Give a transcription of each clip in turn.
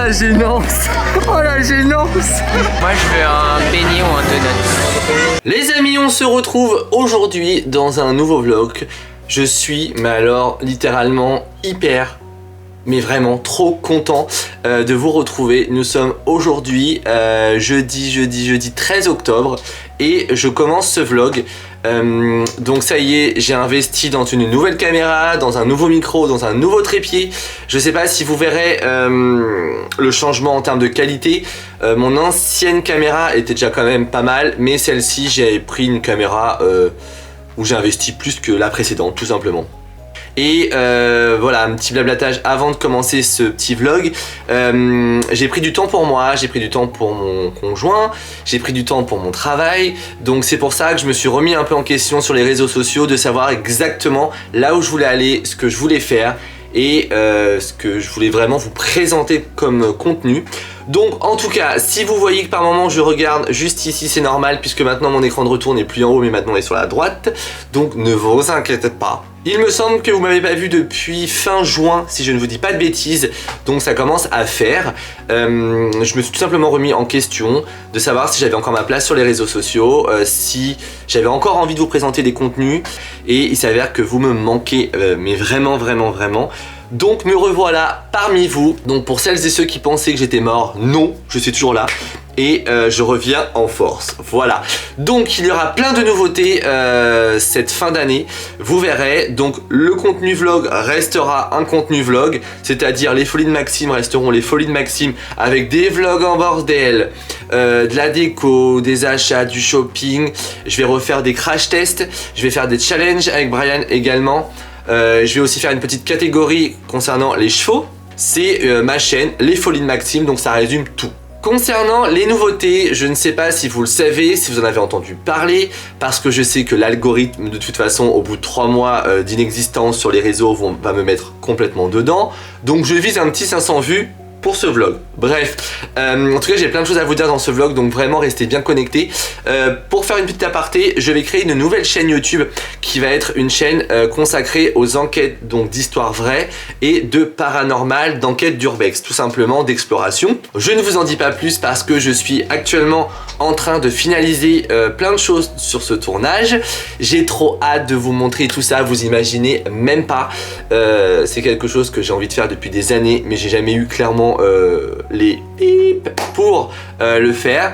la gênance. Oh la gênance. Moi je veux un beignet ou un donut. Les amis, on se retrouve aujourd'hui dans un nouveau vlog. Je suis, mais alors littéralement hyper, mais vraiment trop content de vous retrouver. Nous sommes aujourd'hui jeudi 13 octobre et je commence ce vlog. Donc ça y est, j'ai investi dans une nouvelle caméra, dans un nouveau micro, dans un nouveau trépied. Je sais pas si vous verrez le changement en termes de qualité. Mon ancienne caméra était déjà quand même pas mal, mais celle-ci, j'ai pris une caméra où j'ai investi plus que la précédente, tout simplement. Et voilà, un petit blablatage avant de commencer ce petit vlog. J'ai pris du temps pour moi, j'ai pris du temps pour mon conjoint, j'ai pris du temps pour mon travail. Donc c'est pour ça que je me suis remis un peu en question sur les réseaux sociaux, de savoir exactement là où je voulais aller, ce que je voulais faire et ce que je voulais vraiment vous présenter comme contenu. Donc en tout cas, si vous voyez que par moment je regarde juste ici, c'est normal puisque maintenant mon écran de retour n'est plus en haut mais maintenant il est sur la droite. Donc ne vous inquiétez pas. Il me semble que vous m'avez pas vu depuis fin juin, si je ne vous dis pas de bêtises, donc ça commence à faire. Je me suis tout simplement remis en question de savoir si j'avais encore ma place sur les réseaux sociaux, si j'avais encore envie de vous présenter des contenus, et il s'avère que vous me manquez, mais vraiment. Donc me revoilà parmi vous. Donc pour celles et ceux qui pensaient que j'étais mort, non, je suis toujours là. Et je reviens en force, voilà. Donc il y aura plein de nouveautés cette fin d'année, vous verrez. Donc le contenu vlog restera un contenu vlog, c'est-à-dire les folies de Maxime resteront les folies de Maxime avec des vlogs en bordel, de la déco, des achats, du shopping. Je vais refaire des crash tests, je vais faire des challenges avec Brian également. Je vais aussi faire une petite catégorie concernant les chevaux. C'est ma chaîne, les folies de Maxime, donc ça résume tout. Concernant les nouveautés, je ne sais pas si vous le savez, si vous en avez entendu parler, parce que je sais que l'algorithme, de toute façon, au bout de 3 mois d'inexistence sur les réseaux, va me mettre complètement dedans. Donc je vise un petit 500 vues pour ce vlog. Bref, en tout cas j'ai plein de choses à vous dire dans ce vlog, donc vraiment restez bien connectés. Pour faire une petite aparté, je vais créer une nouvelle chaîne YouTube qui va être une chaîne consacrée aux enquêtes donc d'histoires vraies et de paranormal, d'enquêtes d'urbex, tout simplement d'exploration. Je ne vous en dis pas plus parce que je suis actuellement en train de finaliser plein de choses sur ce tournage. J'ai trop hâte de vous montrer tout ça, vous imaginez même pas. C'est quelque chose que j'ai envie de faire depuis des années, mais j'ai jamais eu clairement les pips pour le faire.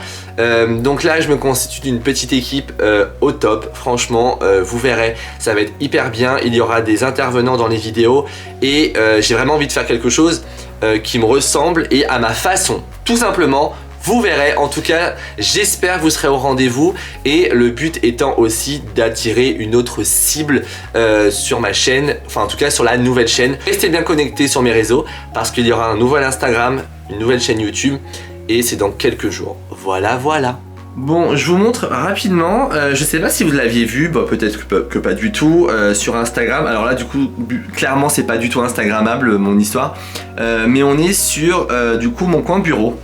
Donc là je me constitue d'une petite équipe au top, franchement vous verrez, ça va être hyper bien. Il y aura des intervenants dans les vidéos et j'ai vraiment envie de faire quelque chose qui me ressemble et à ma façon, tout simplement. Vous verrez, en tout cas, j'espère que vous serez au rendez-vous et le but étant aussi d'attirer une autre cible sur ma chaîne, enfin en tout cas sur la nouvelle chaîne. Restez bien connectés sur mes réseaux parce qu'il y aura un nouvel Instagram, une nouvelle chaîne YouTube et c'est dans quelques jours. Voilà. Bon, je vous montre rapidement, je sais pas si vous l'aviez vu, bah, peut-être que pas du tout, sur Instagram. Alors là du coup, clairement c'est pas du tout instagrammable mon histoire, mais on est sur du coup mon coin bureau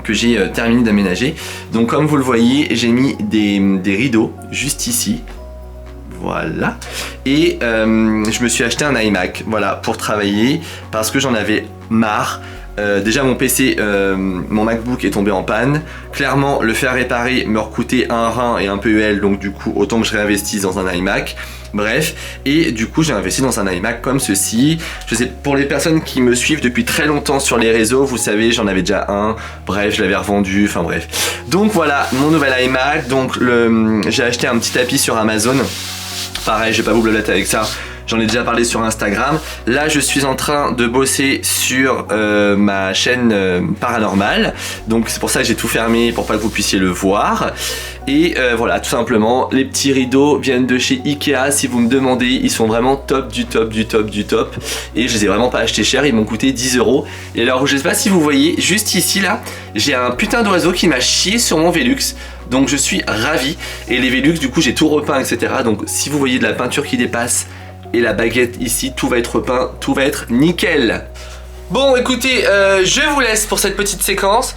que j'ai terminé d'aménager. Donc comme vous le voyez, j'ai mis des rideaux juste ici. Voilà. Et je me suis acheté un iMac, voilà, pour travailler parce que j'en avais marre. Déjà mon PC, mon MacBook est tombé en panne. Clairement le faire réparer me coûtait un rein et un PEL, donc du coup autant que je réinvestisse dans un iMac. Bref, et du coup j'ai investi dans un iMac comme ceci. Je sais, pour les personnes qui me suivent depuis très longtemps sur les réseaux, vous savez j'en avais déjà un. Bref, je l'avais revendu, enfin bref. Donc voilà mon nouvel iMac. Donc j'ai acheté un petit tapis sur Amazon. Pareil, je vais pas vous blablater avec ça. J'en ai déjà parlé sur Instagram. Là, je suis en train de bosser sur ma chaîne paranormale. Donc, c'est pour ça que j'ai tout fermé pour pas que vous puissiez le voir. Et voilà, tout simplement, les petits rideaux viennent de chez Ikea. Si vous me demandez, ils sont vraiment top du top. Et je les ai vraiment pas achetés cher. Ils m'ont coûté 10 €. Et alors, je sais pas si vous voyez, juste ici, là, j'ai un putain d'oiseau qui m'a chié sur mon Velux. Donc, je suis ravi. Et les Velux, du coup, j'ai tout repeint, etc. Donc, si vous voyez de la peinture qui dépasse, et la baguette ici, tout va être repeint, tout va être nickel. Bon écoutez, je vous laisse pour cette petite séquence.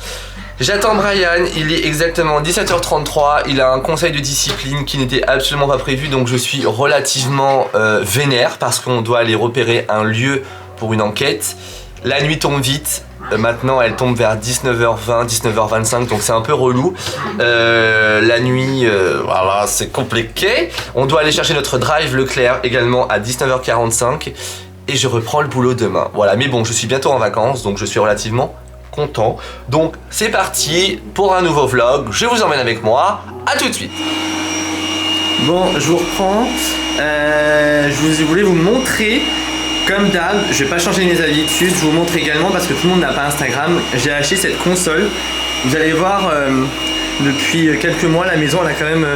J'attends Brian, il est exactement 17h33, il a un conseil de discipline qui n'était absolument pas prévu, donc je suis relativement vénère parce qu'on doit aller repérer un lieu pour une enquête. La nuit tombe vite, Maintenant elle tombe vers 19h20, 19h25, donc c'est un peu relou. La nuit, voilà, c'est compliqué. On doit aller chercher notre drive Leclerc également à 19h45 et je reprends le boulot demain. Voilà, mais bon, je suis bientôt en vacances, donc je suis relativement content. Donc c'est parti pour un nouveau vlog, je vous emmène avec moi, à tout de suite. Bon, je vous reprends, je voulais vous montrer, comme d'hab, je vais pas changer mes habitudes, je vous montre également parce que tout le monde n'a pas Instagram, j'ai acheté cette console. Vous allez voir, depuis quelques mois la maison elle a quand même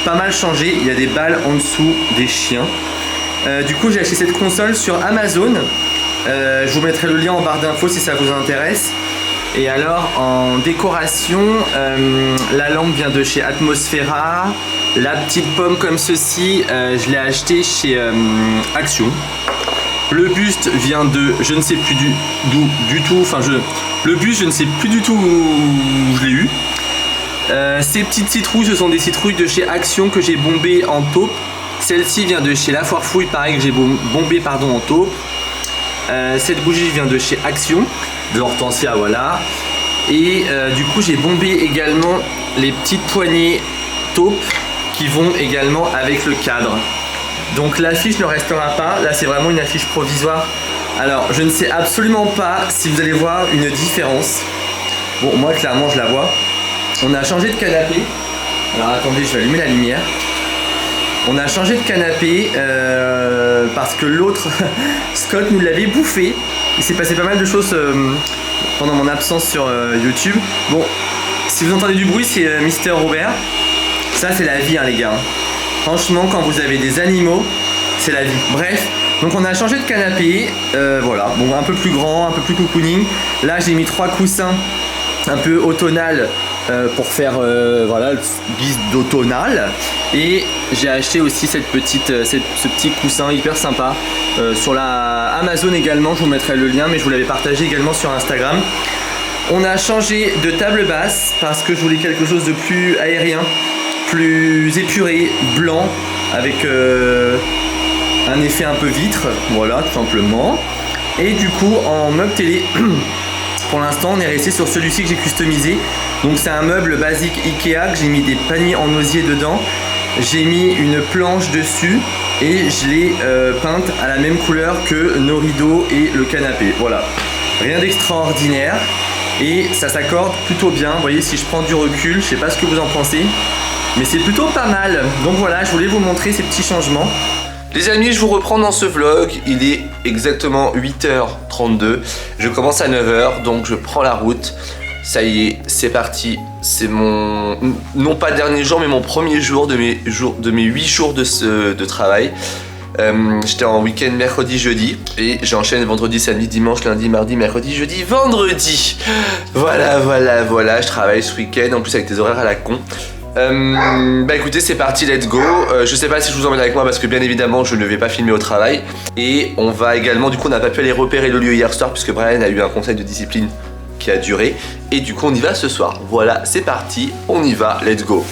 pas mal changé, il y a des balles en dessous des chiens. Du coup j'ai acheté cette console sur Amazon, je vous mettrai le lien en barre d'infos si ça vous intéresse. Et alors en décoration, la lampe vient de chez Atmosfera. La petite pomme comme ceci, je l'ai acheté chez Action. Le buste vient de, je ne sais plus d'où du tout, enfin le buste je ne sais plus du tout où je l'ai eu. Ces petites citrouilles, ce sont des citrouilles de chez Action que j'ai bombées en taupe. Celle-ci vient de chez La Foire Fouille, pareil que j'ai bombé en taupe. Cette bougie vient de chez Action, de l'hortensia, voilà. Et du coup j'ai bombé également les petites poignées taupe qui vont également avec le cadre. Donc l'affiche ne restera pas, là c'est vraiment une affiche provisoire. Alors je ne sais absolument pas si vous allez voir une différence. Bon, moi clairement je la vois. On a changé de canapé. Alors attendez, je vais allumer la lumière. On a changé de canapé parce que l'autre, Scott, nous l'avait bouffé. Il s'est passé pas mal de choses pendant mon absence sur YouTube. Bon, si vous entendez du bruit, c'est Mister Robert. Ça, c'est la vie, hein, les gars. Franchement, quand vous avez des animaux, c'est la vie. Bref, donc on a changé de canapé. Voilà, bon, un peu plus grand, un peu plus cocooning. Là, j'ai mis 3 coussins un peu automnal pour faire voilà, le bis d'automnal. Et j'ai acheté aussi ce petit coussin hyper sympa sur la Amazon également. Je vous mettrai le lien, mais je vous l'avais partagé également sur Instagram. On a changé de table basse parce que je voulais quelque chose de plus aérien, plus épuré, blanc, avec un effet un peu vitre, voilà, tout simplement. Et du coup, en meuble télé, pour l'instant, on est resté sur celui-ci que j'ai customisé. Donc c'est un meuble basique Ikea, que j'ai mis des paniers en osier dedans. J'ai mis une planche dessus et je l'ai peinte à la même couleur que nos rideaux et le canapé. Voilà, rien d'extraordinaire. Et ça s'accorde plutôt bien. Vous voyez, si je prends du recul, je sais pas ce que vous en pensez, mais c'est plutôt pas mal. Donc voilà, je voulais vous montrer ces petits changements. Les amis, je vous reprends dans ce vlog. Il est exactement 8h32. Je commence à 9h, donc je prends la route. Ça y est, c'est parti. C'est mon, non pas dernier jour, mais mon premier jour de mes 8 jours de travail. J'étais en week-end mercredi, jeudi et j'enchaîne vendredi, samedi, dimanche, lundi, mardi, mercredi, jeudi, vendredi. Voilà, je travaille ce week-end en plus avec des horaires à la con. Bah écoutez, c'est parti, let's go. Je sais pas si je vous emmène avec moi parce que bien évidemment je ne vais pas filmer au travail. Et on va également, du coup on n'a pas pu aller repérer le lieu hier soir puisque Brian a eu un conseil de discipline qui a duré. Et du coup on y va ce soir. Voilà, c'est parti, on y va, let's go.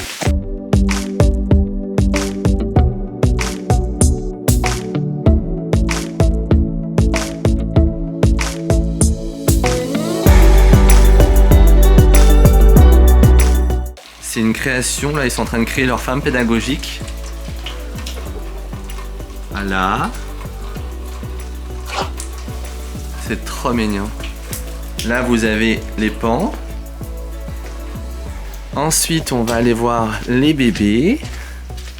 C'est une création, là ils sont en train de créer leur ferme pédagogique. Voilà. C'est trop mignon. Là vous avez les pans. Ensuite on va aller voir les bébés.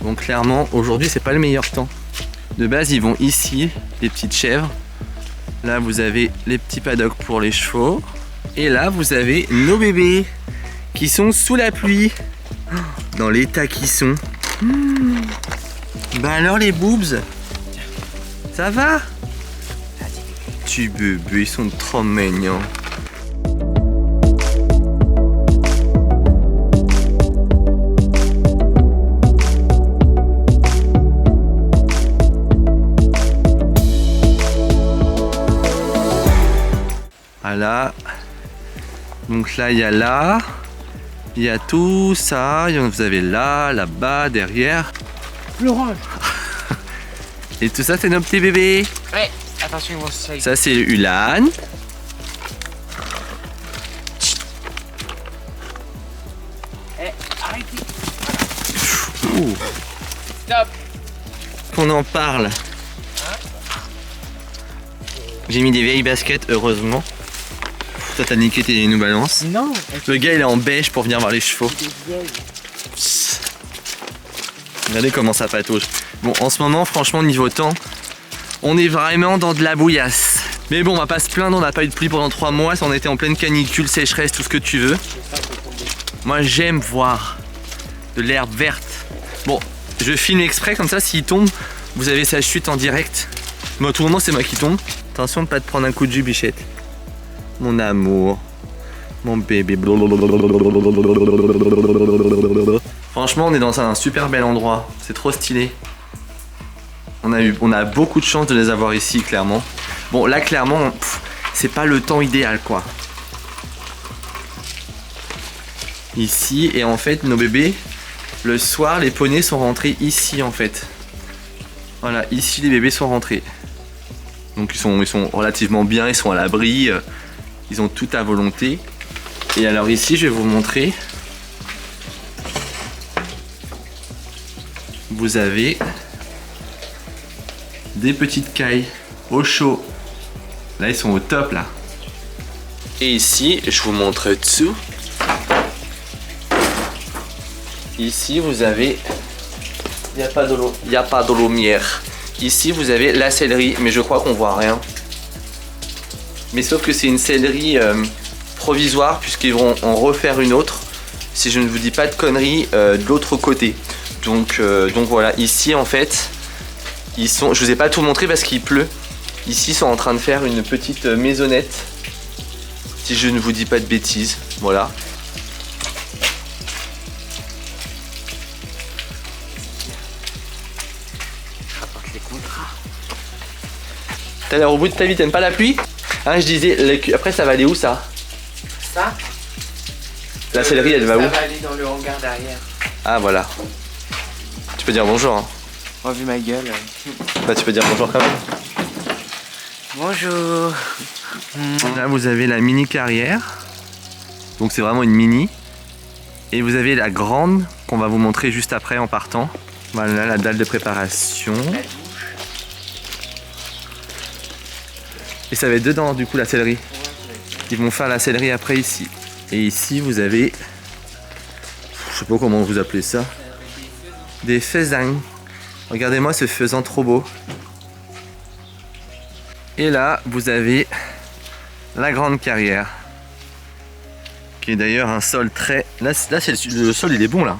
Bon clairement aujourd'hui c'est pas le meilleur temps. De base ils vont ici, les petites chèvres. Là vous avez les petits paddocks pour les chevaux. Et là vous avez nos bébés qui sont sous la pluie, dans l'état qu'ils sont. Bah alors les boobs, ça va? Petits bébés, ils sont trop mignons. Voilà. Donc là, il y a là. Il y a tout ça, vous avez là, là-bas, derrière. L'orange. Et tout ça, c'est nos petits bébés. Ouais, attention, ils vont se salir. Ça, c'est Ulan. Eh, arrêtez. Ouh. Stop. Qu'on en parle. J'ai mis des vieilles baskets, heureusement. Toi t'as niqué tes New Balance. Non. Le gars il est en beige pour venir voir les chevaux. Regardez comment ça patauge. Bon, en ce moment, franchement, niveau temps, on est vraiment dans de la bouillasse. Mais bon, on va pas se plaindre, on n'a pas eu de pluie pendant 3 mois, on était en pleine canicule, sécheresse, tout ce que tu veux. Moi, j'aime voir de l'herbe verte. Bon, je filme exprès, comme ça, s'il tombe, vous avez sa chute en direct. Mais à tout moment, c'est moi qui tombe. Attention de pas te prendre un coup de jus, bichette. Mon amour. Mon bébé. Franchement, on est dans un super bel endroit. C'est trop stylé. On a beaucoup de chance de les avoir ici, clairement. Bon, là, clairement, c'est pas le temps idéal, quoi. Ici, et en fait, nos bébés, le soir, les poneys sont rentrés ici, en fait. Voilà, ici, les bébés sont rentrés. Donc, ils sont relativement bien, ils sont à l'abri. Ils ont tout à volonté. Et alors ici, je vais vous montrer. Vous avez des petites cailles au chaud. Là, ils sont au top, là. Et ici, je vous montre dessous. Ici, vous avez... Il n'y a pas de l'eau. Il n'y a pas de lumière. Ici, vous avez la céleri, mais je crois qu'on voit rien. Mais sauf que c'est une céleri provisoire, puisqu'ils vont en refaire une autre, si je ne vous dis pas de conneries, de l'autre côté. Donc voilà, ici en fait, ils sont... Je vous ai pas tout montré parce qu'il pleut. Ici, ils sont en train de faire une petite maisonnette, si je ne vous dis pas de bêtises. Voilà. Rapporte les contrats. T'as l'air au bout de ta vie, t'aimes pas la pluie? Hein, je disais, après ça va aller où ça? Ça? La céleri, elle va où? Ça va aller dans le hangar derrière. Ah voilà. Tu peux dire bonjour. Hein. Oh, vu ma gueule. Bah tu peux dire bonjour quand même. Bonjour. Là vous avez la mini carrière. Donc c'est vraiment une mini. Et vous avez la grande qu'on va vous montrer juste après en partant. Voilà la dalle de préparation. Et ça va être dedans du coup la céleri. Ils vont faire la céleri après ici. Et ici vous avez... Je sais pas comment vous appelez ça. Des faisans. Regardez-moi ce faisan trop beau. Et là vous avez la grande carrière. Qui est d'ailleurs un sol très... Là c'est le sol il est bon là.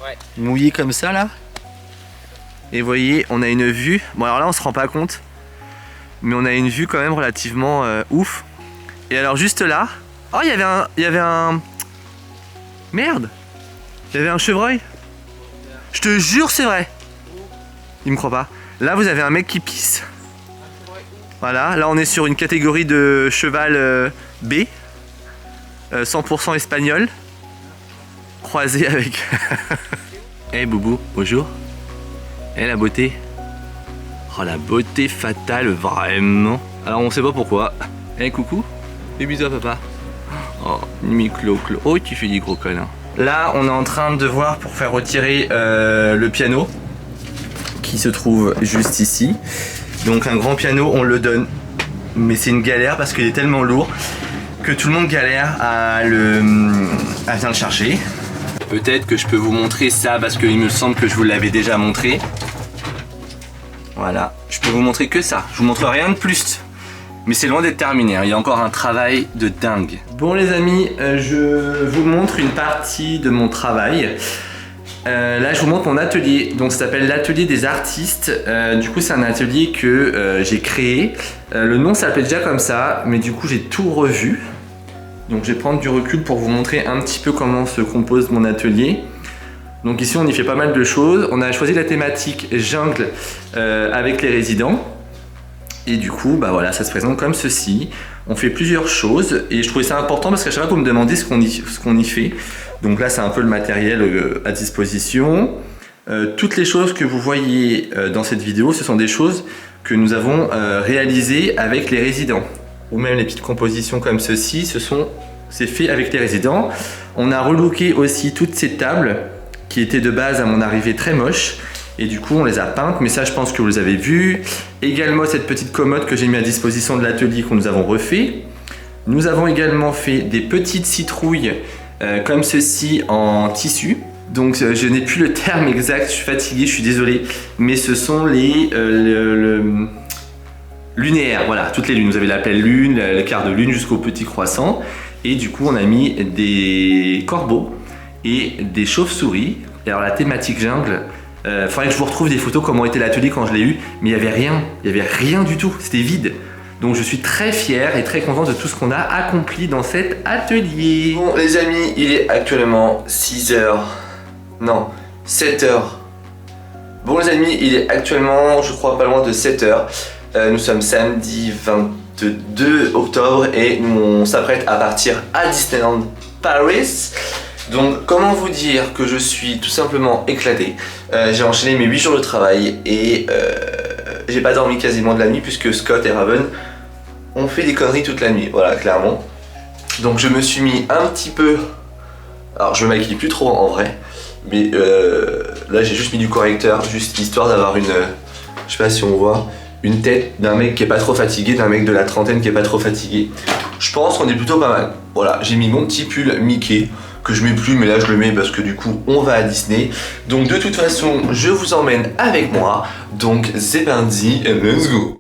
Ouais. Mouillé comme ça là. Et vous voyez on a une vue. Bon alors là on se rend pas compte. Mais on a une vue quand même relativement ouf. Et alors juste là, oh il y avait un... Merde. Il y avait un chevreuil. Je te jure c'est vrai. Il me croit pas. Là vous avez un mec qui pisse. Voilà, là on est sur une catégorie de cheval B. 100% espagnol. Croisé avec... Hey Boubou, bonjour. Eh la beauté. Oh la beauté fatale, vraiment. Alors on sait pas pourquoi. Eh coucou. Et bisous à papa. Oh, mi-clo-clo. Oh tu fais des gros câlins. Là on est en train de voir pour faire retirer le piano. Qui se trouve juste ici. Donc un grand piano on le donne. Mais c'est une galère parce qu'il est tellement lourd que tout le monde galère à venir le chercher. Peut-être que je peux vous montrer ça parce qu'il me semble que je vous l'avais déjà montré. Voilà, je peux vous montrer que ça, je vous montre rien de plus. Mais c'est loin d'être terminé, hein. Il y a encore un travail de dingue. Bon les amis, je vous montre une partie de mon travail. Là je vous montre mon atelier, donc ça s'appelle l'atelier des artistes. Du coup c'est un atelier que j'ai créé. Le nom s'appelait déjà comme ça, mais du coup j'ai tout revu. Donc je vais prendre du recul pour vous montrer un petit peu comment se compose mon atelier. Donc ici on y fait pas mal de choses. On a choisi la thématique jungle avec les résidents. Et du coup bah voilà, ça se présente comme ceci. On fait plusieurs choses et je trouvais ça important parce qu'à chaque fois vous me demandez ce qu'on y fait. Donc là c'est un peu le matériel à disposition. Toutes les choses que vous voyez dans cette vidéo, ce sont des choses que nous avons réalisées avec les résidents. Ou même les petites compositions comme ceci, ce sont c'est fait avec les résidents. On a relooké aussi toutes ces tables qui étaient de base à mon arrivée très moches. Et du coup, on les a peintes, mais ça, je pense que vous les avez vues. Également, cette petite commode que j'ai mis à disposition de l'atelier que nous avons refait. Nous avons également fait des petites citrouilles comme ceci en tissu. Donc, je n'ai plus le terme exact, je suis fatigué, je suis désolé. Mais ce sont les lunaires, voilà, toutes les lunes. Vous avez la pleine lune, le quart de lune jusqu'au petit croissant. Et du coup, on a mis des corbeaux et des chauves-souris. Et alors, la thématique jungle... faudrait que je vous retrouve des photos comment était l'atelier quand je l'ai eu, mais il n'y avait rien du tout, c'était vide. Donc je suis très fier et très content de tout ce qu'on a accompli dans cet atelier. Bon les amis, il est actuellement 6h, non 7h. Bon les amis, il est actuellement je crois pas loin de 7h. Nous sommes samedi 22 octobre et on s'apprête à partir à Disneyland Paris. Donc comment vous dire que je suis tout simplement éclaté. J'ai enchaîné mes 8 jours de travail et j'ai pas dormi quasiment de la nuit puisque Scott et Raven ont fait des conneries toute la nuit, voilà clairement. Donc je me suis mis un petit peu, alors je me maquille plus trop en vrai, mais là j'ai juste mis du correcteur, juste histoire d'avoir une, je sais pas si on voit, une tête d'un mec qui est pas trop fatigué, d'un mec de la trentaine qui est pas trop fatigué. Je pense qu'on est plutôt pas mal. Voilà, j'ai mis mon petit pull Mickey que je mets plus, mais là je le mets parce que du coup on va à Disney. Donc de toute façon je vous emmène avec moi. Donc c'est parti, let's go.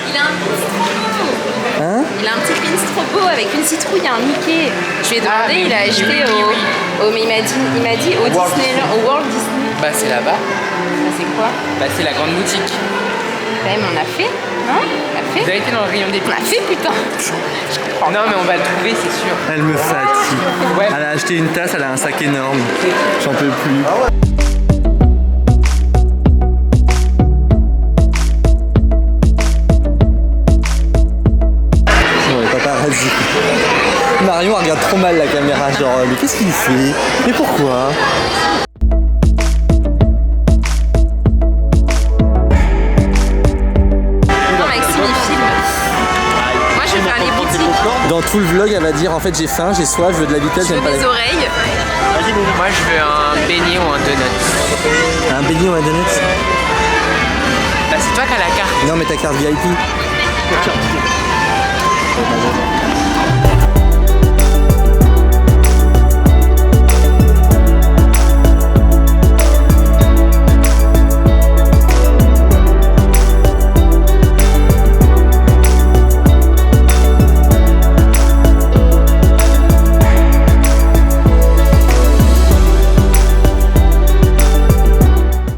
Il a un pince trop beau. Hein? Il a un petit pince trop beau avec une citrouille et un Mickey. Je lui ai demandé, il a acheté mais il m'a dit au Disneyland, au World Disney. Bah c'est là-bas. C'est quoi? Bah c'est la grande boutique. Ouais, mais on a fait, non? On a fait? Vous avez été dans le rayon des On a fait, putain! Non, mais on va le trouver, c'est sûr. Elle me fatigue. Ouais. Elle a acheté une tasse, elle a un sac énorme. J'en peux plus. Ouais, paparazzi. Marion elle regarde trop mal la caméra, genre, mais qu'est-ce qu'il fait? Mais pourquoi? Dans tout le vlog, elle va dire en fait j'ai faim, j'ai soif, je veux de la vitesse, j'aime pas les oreilles. Moi je veux un beignet ou un donut. Un beignet ou un donut? Bah c'est toi qui as la carte. Non mais ta carte VIP.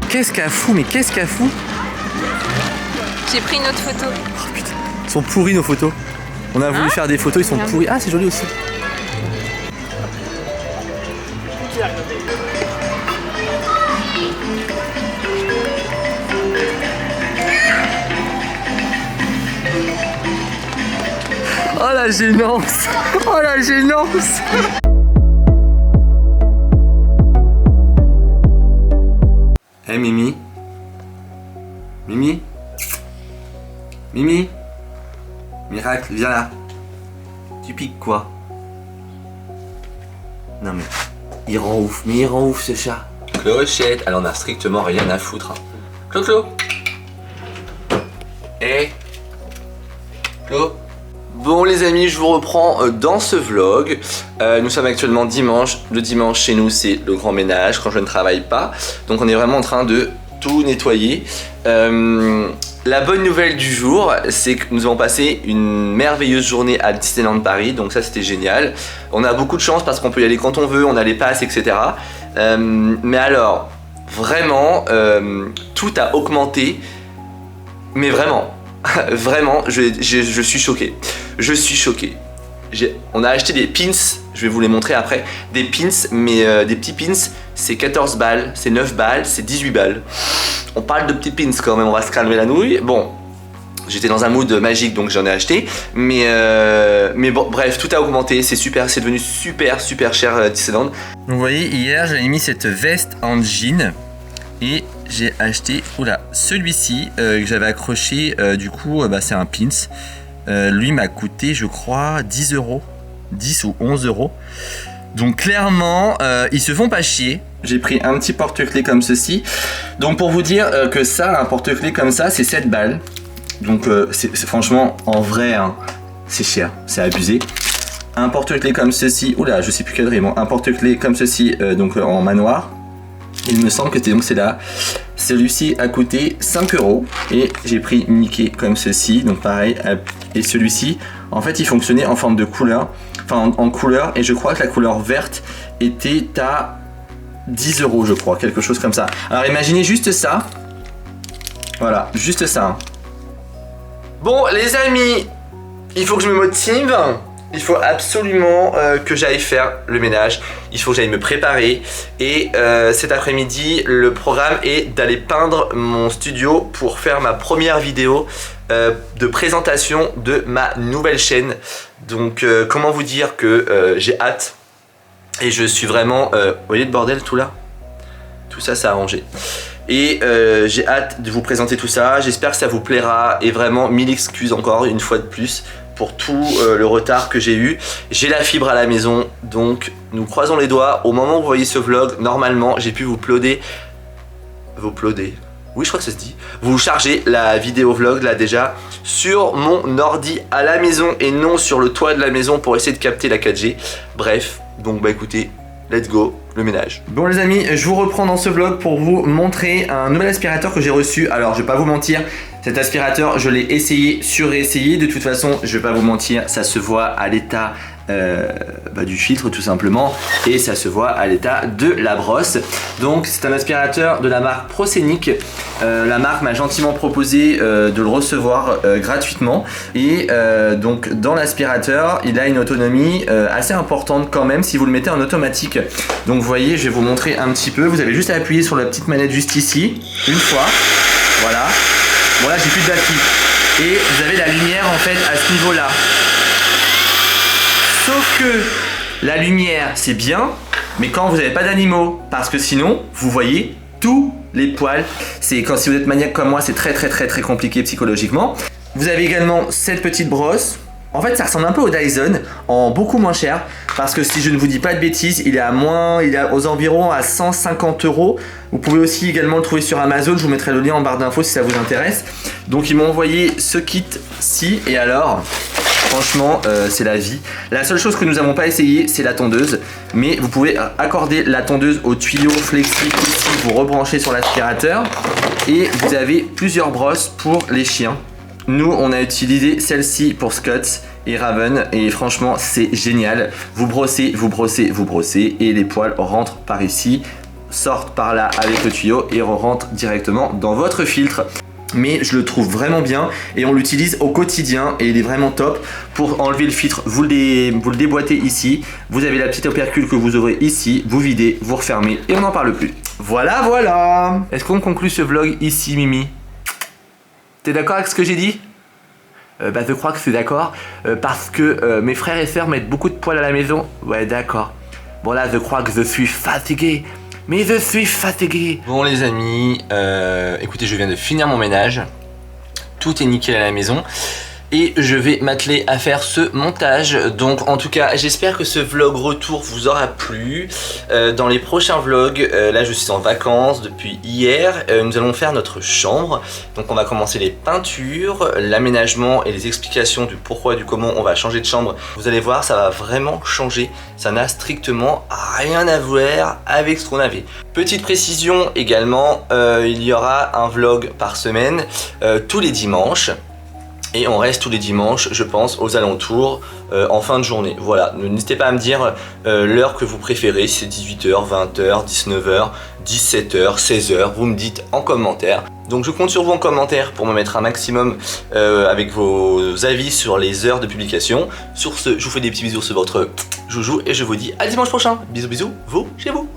Qu'est-ce qu'elle fout? Mais qu'est-ce qu'elle fout? J'ai pris une autre photo. Oh putain, ils sont pourris nos photos. On a voulu faire des photos, ils sont pourris. Ah c'est joli aussi. Oh la gênance! Oh la gênance! Hey Mimi? Mimi? Mimi? Miracle, viens là. Tu piques quoi? Non mais, il rend ouf ce chat. Clochette, elle en a strictement rien à foutre. Hein. Clo-Clo! Eh? Clo? Bon les amis, je vous reprends dans ce vlog. Nous sommes actuellement dimanche. Le dimanche chez nous c'est le grand ménage quand je ne travaille pas. Donc on est vraiment en train de tout nettoyer. La bonne nouvelle du jour, c'est que nous avons passé une merveilleuse journée à Disneyland Paris. Donc ça c'était génial. On a beaucoup de chance parce qu'on peut y aller quand on veut, on a les passes, etc. Mais alors, vraiment, tout a augmenté. Mais vraiment. Vraiment, je suis choqué. Je suis choqué. On a acheté des pins, je vais vous les montrer après. Des pins, mais des petits pins, c'est 14 balles, c'est 9 balles, c'est 18 balles. On parle de petits pins quand même, on va se calmer la nouille. Bon, j'étais dans un mood magique donc j'en ai acheté. Mais bon, bref, tout a augmenté, c'est super, c'est devenu super cher Disneyland. Donc vous voyez, hier j'avais mis cette veste en jean. Et j'ai acheté celui-ci que j'avais accroché. Du coup, c'est un pins. Lui m'a coûté, je crois, 10 €. 10 ou 11 €. Donc clairement, ils se font pas chier. J'ai pris un petit porte-clés comme ceci. Donc pour vous dire que ça, un porte-clés comme ça, c'est 7 balles. Donc c'est franchement, en vrai, hein, c'est cher, c'est abusé. Un porte-clés comme ceci, oula, je sais plus cadrer, bon, un porte-clés comme ceci, donc en manoir. Il me semble que c'est là. Celui-ci a coûté 5 € et j'ai pris Mickey comme ceci, donc pareil. Et celui-ci, en fait, il fonctionnait en forme de couleur, enfin en couleur, et je crois que la couleur verte était à 10 €, je crois, quelque chose comme ça. Alors imaginez juste ça. Voilà, juste ça. Hein. Bon, les amis, il faut que je me motive. Il faut absolument que j'aille faire le ménage. Il faut que j'aille me préparer. Et cet après-midi, le programme est d'aller peindre mon studio pour faire ma première vidéo de présentation de ma nouvelle chaîne. Donc, comment vous dire que j'ai hâte. Et je suis vraiment... vous voyez le bordel tout là? Tout ça, ça a arrangé. Et j'ai hâte de vous présenter tout ça. J'espère que ça vous plaira. Et vraiment, 1000 excuses encore une fois de plus pour tout le retard que j'ai eu. J'ai la fibre à la maison, donc nous croisons les doigts. Au moment où vous voyez ce vlog, normalement j'ai pu vous uploader. Oui, je crois que ça se dit. Vous chargez la vidéo vlog là déjà sur mon ordi à la maison et non sur le toit de la maison pour essayer de capter la 4G. Bref, donc bah écoutez, let's go, le ménage. Bon les amis, je vous reprends dans ce vlog pour vous montrer un nouvel aspirateur que j'ai reçu. Alors je vais pas vous mentir, cet aspirateur je l'ai essayé, suressayé. De toute façon, je vais pas vous mentir, ça se voit à l'état du filtre tout simplement. Et ça se voit à l'état de la brosse. Donc c'est un aspirateur de la marque Proscenic. La marque m'a gentiment proposé de le recevoir gratuitement. Et donc dans l'aspirateur, il a une autonomie assez importante quand même si vous le mettez en automatique. Donc vous voyez, je vais vous montrer un petit peu. Vous avez juste à appuyer sur la petite manette juste ici, une fois. Voilà. Bon là j'ai plus de batterie. Et vous avez la lumière en fait à ce niveau-là. Sauf que la lumière c'est bien, mais quand vous n'avez pas d'animaux, parce que sinon vous voyez tous les poils. C'est quand si vous êtes maniaque comme moi, c'est très compliqué psychologiquement. Vous avez également cette petite brosse. En fait ça ressemble un peu au Dyson, en beaucoup moins cher, parce que si je ne vous dis pas de bêtises, il est aux environs à 150 €. Vous pouvez aussi également le trouver sur Amazon, je vous mettrai le lien en barre d'infos si ça vous intéresse. Donc ils m'ont envoyé ce kit-ci, et alors franchement c'est la vie. La seule chose que nous n'avons pas essayé, c'est la tondeuse, mais vous pouvez accorder la tondeuse au tuyau flexible ici, vous rebranchez sur l'aspirateur, et vous avez plusieurs brosses pour les chiens. Nous, on a utilisé celle-ci pour Scott et Raven et franchement, c'est génial. Vous brossez, vous brossez, vous brossez et les poils rentrent par ici, sortent par là avec le tuyau et rentrent directement dans votre filtre. Mais je le trouve vraiment bien et on l'utilise au quotidien et il est vraiment top. Pour enlever le filtre, vous le déboîtez ici. Vous avez la petite opercule que vous ouvrez ici, vous videz, vous refermez et on n'en parle plus. Voilà. Est-ce qu'on conclut ce vlog ici, Mimi ? T'es d'accord avec ce que j'ai dit? Je crois que c'est d'accord. Parce que mes frères et sœurs mettent beaucoup de poils à la maison. Ouais, d'accord. Bon là, je crois que je suis fatigué. Mais je suis fatigué. Bon les amis, écoutez, je viens de finir mon ménage. Tout est nickel à la maison. Et je vais m'atteler à faire ce montage. Donc en tout cas, j'espère que ce vlog retour vous aura plu. Dans les prochains vlogs, là je suis en vacances depuis hier. Nous allons faire notre chambre. Donc on va commencer les peintures, l'aménagement et les explications du pourquoi et du comment on va changer de chambre. Vous allez voir, ça va vraiment changer. Ça n'a strictement rien à voir avec ce qu'on avait. Petite précision également, il y aura un vlog par semaine tous les dimanches. Et on reste tous les dimanches, je pense, aux alentours en fin de journée. Voilà, n'hésitez pas à me dire l'heure que vous préférez, si c'est 18h, 20h, 19h, 17h, 16h, vous me dites en commentaire. Donc je compte sur vous en commentaire pour me mettre un maximum avec vos avis sur les heures de publication. Sur ce, je vous fais des petits bisous sur votre joujou et je vous dis à dimanche prochain. Bisous, vous, chez vous.